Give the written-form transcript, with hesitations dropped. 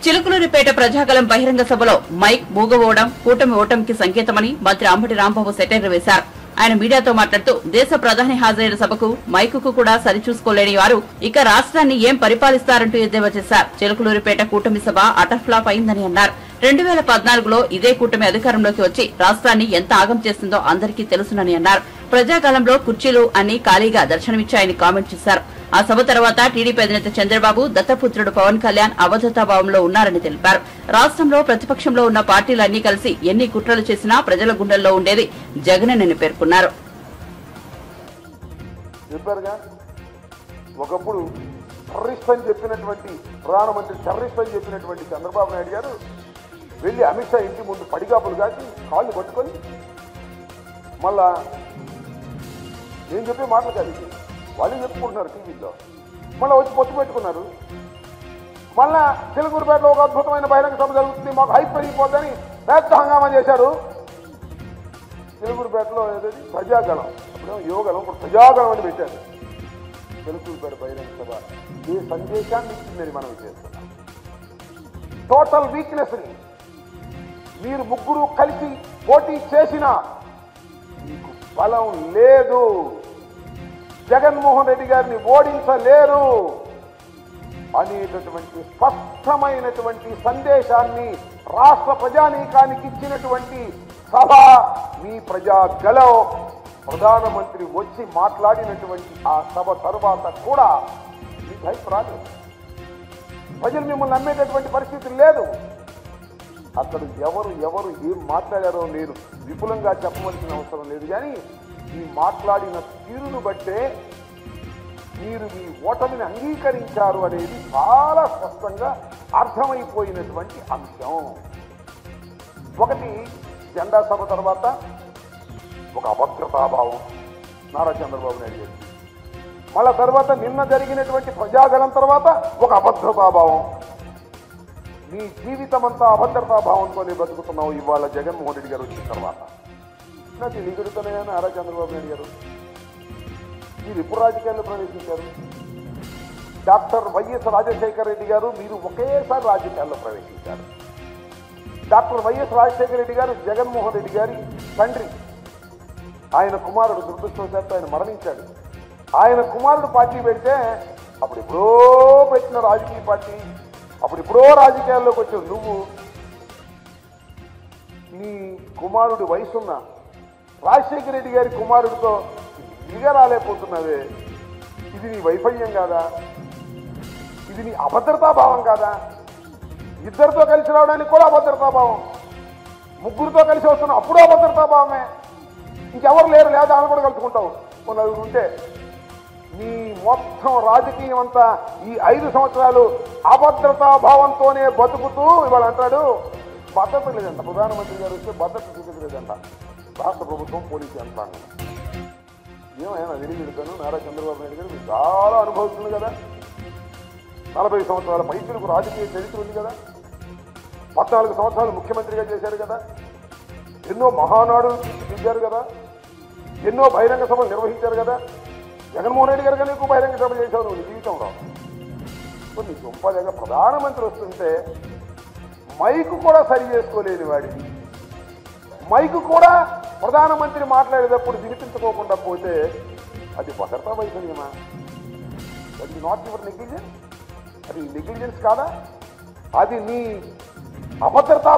చిలుకలూరిపేట ప్రజాగలం బహిరంగ సభలో మైక్ మూగబోవడం కూటమి ఓటమికి సంకేతమని మంత్రి అంబటి రాంబాబు సెటైర్ వేశారు. ఆయన మీడియాతో మాట్లాడుతూ దేశ ప్రధాని హాజరైన సభకు మైకుకు కూడా సరిచూసుకోలేని వారు ఇక రాష్ట్రాన్ని ఏం పరిపాలిస్తారంటూ ఎద్దేవా చేశారు. చిలుకలూరిపేట కూటమి సభ అటర్ ఫ్లాప్ అయిందని అన్నారు. 2014లో ఇదే కూటమి అధికారంలోకి వచ్చి రాష్ట్రాన్ని ఎంత ఆగం చేస్తుందో అందరికీ తెలుసునని అన్నారు. ప్రజాకాలంలో కుర్చీలు అన్ని ఖాళీగా దర్శనమిచ్చాయని కామెంట్ చేశారు. ఆ సభ తర్వాత టీడీపీ అధినేత చంద్రబాబు దత్తపుత్రుడు పవన్ కళ్యాణ్ అభద్రతాభావంలో ఉన్నారని తెలిపారు. రాష్ట్రంలో ప్రతిపక్షంలో ఉన్న పార్టీలన్నీ కలిసి ఎన్ని కుట్రలు చేసినా ప్రజల గుండెల్లో ఉండేది జగనేనని పేర్కొన్నారు. ఒకప్పుడు టెర్రరిస్ట్ అని చెప్పినటువంటి ప్రధానమంత్రి టెర్రరిస్ట్ అని చెప్పినటువంటి చంద్రబాబు నాయుడు గారు వెళ్ళి అమిత్ షా ఇంటి ముందు పడిగాపులు కాసి కాళ్ళు పట్టుకొని మళ్ళా నేను చెప్పే మాటలు కాదు వాళ్ళు చెప్పుకుంటున్నారు టీవీలో, మళ్ళీ వచ్చి పొత్తు పెట్టుకున్నారు. మళ్ళా చిలుకూరుపేటలో ఒక అద్భుతమైన బహిరంగ సభ జరుగుతుంది, మాకు హైప్ పెరిగిపోద్దని పెద్ద హంగామా చేశారు. చిలుకూరుపేటలో ఏదైతే ప్రజాగలం, అప్పుడు యోగలం, ఇప్పుడు ప్రజాగలం అని పెట్టారు. చిలుకూరుపేట బహిరంగ సభ ఏ సందేశాన్ని ఇచ్చిందని మనం చేస్తున్నాం. టోటల్ వీక్నెస్ని మీరు ముగ్గురు కలిసి పోటీ చేసినా మీకు బలం లేదు, జగన్మోహన్ రెడ్డి గారిని ఓడించలేరు అనేటటువంటి స్పష్టమైనటువంటి సందేశాన్ని రాష్ట్ర ప్రజానీకానికి ఇచ్చినటువంటి సభ మీ ప్రజాగలం. ప్రధానమంత్రి వచ్చి మాట్లాడినటువంటి ఆ సభ తరువాత కూడా మీకు హైప్ రాలేదు. ప్రజలు మిమ్మల్ని నమ్మేటటువంటి పరిస్థితి లేదు. అక్కడ ఎవరు ఏం మాట్లాడారో నేను విపులంగా చెప్పవలసిన అవసరం లేదు. కానీ ఈ మాట్లాడిన తీరును బట్టే మీరు మీ ఓటమిని అంగీకరించారు అనేది చాలా స్పష్టంగా అర్థమైపోయినటువంటి అంశం. ఒకటి, జెండా సభ తర్వాత ఒక అభద్రతాభావం నారా చంద్రబాబు నాయుడు గారు. మళ్ళా తర్వాత నిన్న జరిగినటువంటి ప్రజాగలం తర్వాత ఒక అభద్రతాభావం. నీ జీవితం అంతా అభద్రతాభావంతోనే బతుకుతున్నావు ఇవాళ జగన్మోహన్ రెడ్డి గారు వచ్చిన తర్వాత. నాకు నిగుడుతున్నాయా నారా చంద్రబాబు నాయుడు గారు? మీరు ఎప్పుడు రాజకీయాల్లో ప్రవేశించారు? డాక్టర్ వైఎస్ రాజశేఖర రెడ్డి గారు మీరు ఒకేసారి రాజకీయాల్లో ప్రవేశించారు. డాక్టర్ వైఎస్ రాజశేఖర రెడ్డి గారు జగన్మోహన్ రెడ్డి గారి తండ్రి. ఆయన కుమారుడు దురదృష్టవశాత్తు ఆయన మరణించాడు. ఆయన కుమారుడు పార్టీ పెడితే అప్పుడెప్పుడో పెట్టిన రాజకీయ పార్టీ, అప్పుడెప్పుడో రాజకీయాల్లోకి వచ్చావు నువ్వు. నీ కుమారుడి వయసున్న రాజశేఖర రెడ్డి గారి కుమారుడితో ఇదిగా రాలేకపోతున్నావే, ఇది నీ వైఫల్యం కాదా? ఇది నీ అభద్రతాభావం కాదా? ఇద్దరితో కలిసి రావడానికి కూడా అభద్రతాభావం, ముగ్గురితో కలిసి వస్తున్నావు అప్పుడు అభద్రతాభావమే. ఇంకెవరు లేరు, లేదా అని కూడా కలుసుకుంటావు నలుగురు ఉంటే. నీ మొత్తం రాజకీయం అంతా ఈ 5 సంవత్సరాలు అభద్రతాభావంతోనే బతుకుతూ ఇవాళ అంటాడు భద్రత లేదంట. ప్రధానమంత్రి గారు వస్తే భద్రత చూపించలేదంట రాష్ట్ర ప్రభుత్వం, పోలీసు యంత్రాంగం. ఏమైనా తెలియజెడతాను, నారా చంద్రబాబు నాయుడు గారు మీరు చాలా అనుభవిస్తుంది కదా, 40 సంవత్సరాల పైచులకు రాజకీయ చరిత్ర ఉంది కదా, 14 సంవత్సరాలు ముఖ్యమంత్రిగా చేశారు కదా, ఎన్నో మహానాడు తీర్చారు కదా, ఎన్నో బహిరంగ సభలు నిర్వహించారు కదా. జగన్మోహన్ రెడ్డి గారు కానీ ఎక్కువ బహిరంగ సభ చేశావు నువ్వు జీవితంలో. కొన్ని గొప్పగా ప్రధానమంత్రి వస్తుంటే మైకు కూడా సరి చేసుకోలేని వాడిని, మైకు కూడా ప్రధానమంత్రి మాట్లాడేటప్పుడు వినిపించుకోకుండా పోతే అది భద్రతా వైఫల్యమా? అది నాట్ యువర్ నెగ్లిజెన్స్, అది నెగ్లిజెన్స్ కాదా? అది నీ అభద్రతా